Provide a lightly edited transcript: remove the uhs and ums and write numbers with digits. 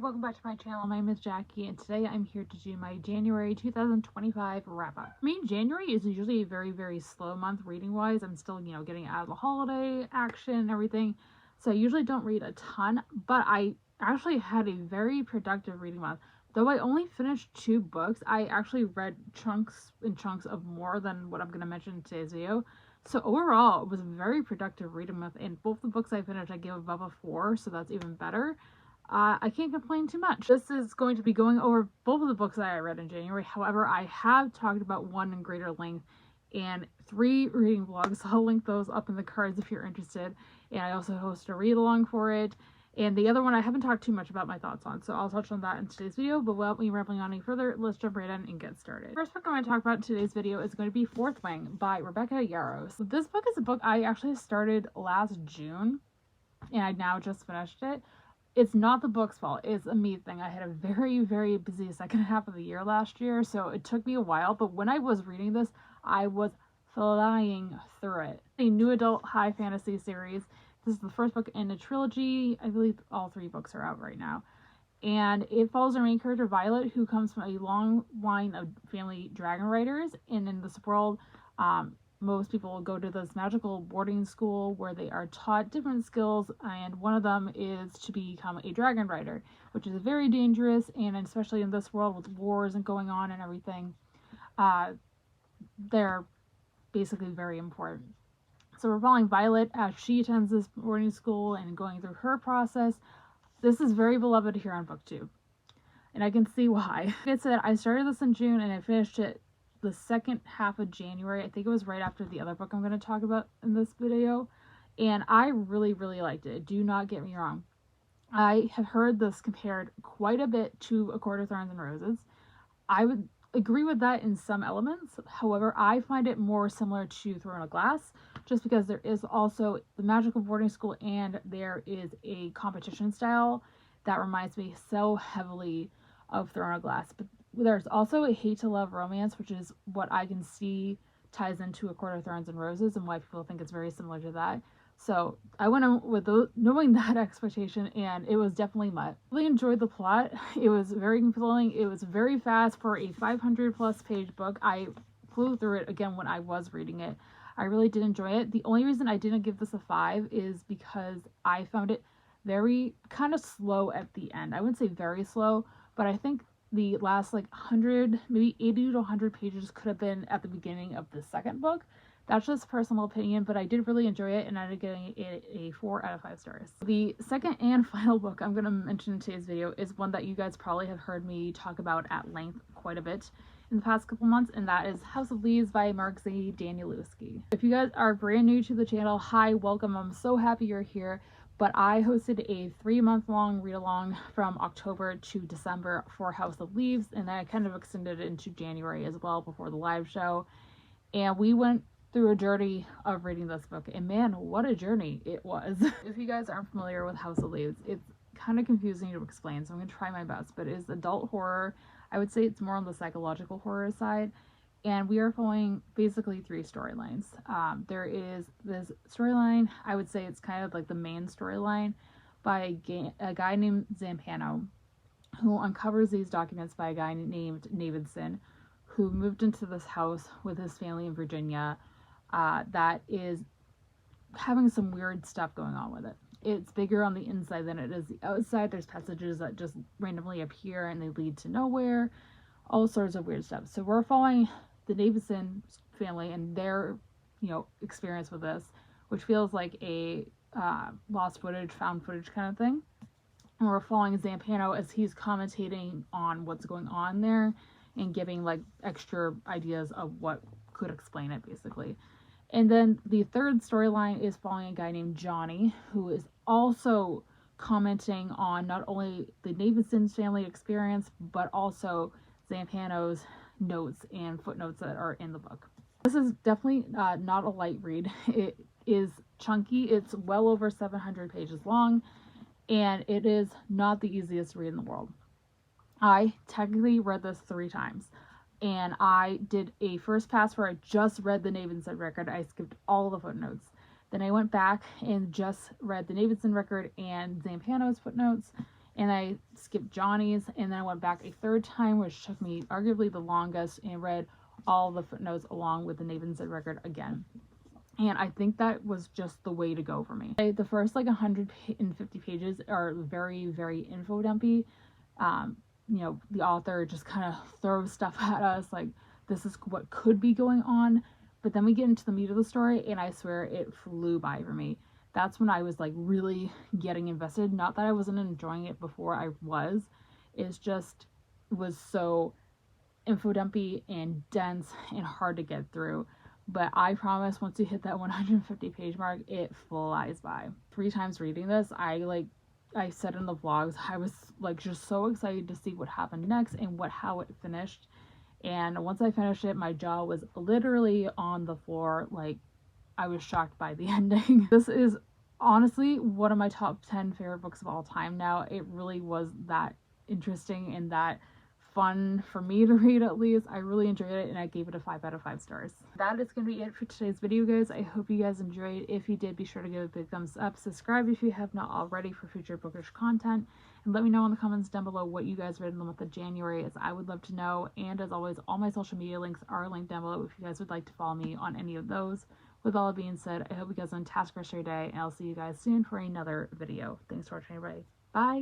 Welcome back to my channel. My name is Jackie and today I'm here to do my January 2025 wrap up. I mean, January is usually a very slow month reading wise. I'm still, getting out of the holiday action and everything. So I usually don't read a ton, but I actually had a very productive reading month. Though I only finished 2 books, I actually read chunks of more than what I'm going to mention in today's video. So overall, it was a very productive reading month, and both the books I finished I gave above a 4, so that's even better. I can't complain too much. This is going to be going over both of the books that I read in January. However, I have talked about one in greater length and 3 reading vlogs. I'll link those up in the cards if you're interested. And I also host a read along for it. And the other one I haven't talked too much about my thoughts on, so I'll touch on that in today's video. But without me rambling on any further, let's jump right in and get started. First book I'm going to talk about in today's video is going to be Fourth Wing by Rebecca Yarros. This book is a book I actually started last June, and I now just finished it. It's not the book's fault, it's a me thing. I had a very busy second half of the year last year, so it took me a while, but when I was reading this, I was flying through it. A new adult high fantasy series. This is the first book in a trilogy. I believe all 3 books are out right now. And it follows our main character, Violet, who comes from a long line of family dragon riders, and in this world, most people go to this magical boarding school where they are taught different skills, and one of them is to become a dragon rider, which is very dangerous, and especially in this world with wars and going on and everything, they're basically very important. So we're following Violet as she attends this boarding school and going through her process. This is very beloved here on book 2, and I can see why. Like I said, I started this in June and I finished it the second half of January. I think it was right after the other book I'm going to talk about in this video, and I really liked it. Do not get me wrong. I have heard this compared quite a bit to A Court of Thorns and Roses. I would agree with that in some elements. However, I find it more similar to Throne of Glass, just because there is also the magical boarding school and there is a competition style that reminds me so heavily of Throne of Glass. But there's also a hate to love romance, which is what I can see ties into A Court of Thorns and Roses and why people think it's very similar to that. So I went in with knowing that expectation, and it was definitely met. I really enjoyed the plot. It was very compelling. It was very fast for a 500+ page book. I flew through it again when I was reading it. I really did enjoy it. The only reason I didn't give this a 5 is because I found it very kind of slow at the end. I wouldn't say very slow, but I think the last 100, maybe 80 to 100 pages could have been at the beginning of the second book. That's just personal opinion, but I did really enjoy it, and I ended up getting it a 4 out of 5 stars. The second and final book I'm going to mention in today's video is one that you guys probably have heard me talk about at length quite a bit in the past couple months, and that is House of Leaves by Marcy Danielewski. If you guys are brand new to the channel, hi, welcome. I'm so happy you're here. But I hosted a 3-month-long read-along from October to December for House of Leaves, and then I kind of extended it into January as well before the live show. And we went through a journey of reading this book, and man, what a journey it was. If you guys aren't familiar with House of Leaves, it's kind of confusing to explain, so I'm going to try my best, but it is adult horror. I would say it's more on the psychological horror side. And we are following basically 3 storylines. There is this storyline, I would say it's kind of like the main storyline, by a guy named Zampano, who uncovers these documents by a guy named Davidson, who moved into this house with his family in Virginia that is having some weird stuff going on with it. It's bigger on the inside than it is the outside. There's passages that just randomly appear and they lead to nowhere. All sorts of weird stuff. So we're following the Davidson family and their, experience with this, which feels like a lost footage, found footage kind of thing. And we're following Zampano as he's commentating on what's going on there and giving extra ideas of what could explain it, basically. And then the third storyline is following a guy named Johnny, who is also commenting on not only the Davidson's family experience, but also Zampano's notes and footnotes that are in the book. This is definitely not a light read. It is chunky. It's well over 700 pages long, and it is not the easiest read in the world. I technically read this 3 times, and I did a first pass where I just read the Davidson record. I skipped all the footnotes. Then I went back and just read the Davidson record and Zampano's footnotes, and I skipped Johnny's, and then I went back a third time, which took me arguably the longest, and read all the footnotes along with the Nathan Sid record again. And I think that was just the way to go for me. The first like 150 pages are very, very info dumpy. You know, the author just kind of throws stuff at us like this is what could be going on. But then we get into the meat of the story, and I swear it flew by for me. That's when I was like really getting invested. Not that I wasn't enjoying it before, I was. It's just was so info dumpy and dense and hard to get through. But I promise once you hit that 150 page mark, it flies by. 3 times reading this, I said in the vlogs, I was like just so excited to see what happened next and how it finished. And once I finished it, my jaw was literally on the floor. Like, I was shocked by the ending. This is honestly one of my top 10 favorite books of all time now. It really was that interesting and that fun for me to read, at least. I really enjoyed it, and I gave it a 5 out of 5 stars. That is going to be it for today's video, guys. I hope you guys enjoyed. If you did, be sure to give a big thumbs up. Subscribe if you have not already for future bookish content. And let me know in the comments down below what you guys read in the month of January, as I would love to know. And as always, all my social media links are linked down below if you guys would like to follow me on any of those. With all that being said, I hope you guys have a fantastic rest of your day, and I'll see you guys soon for another video. Thanks for watching, everybody. Bye!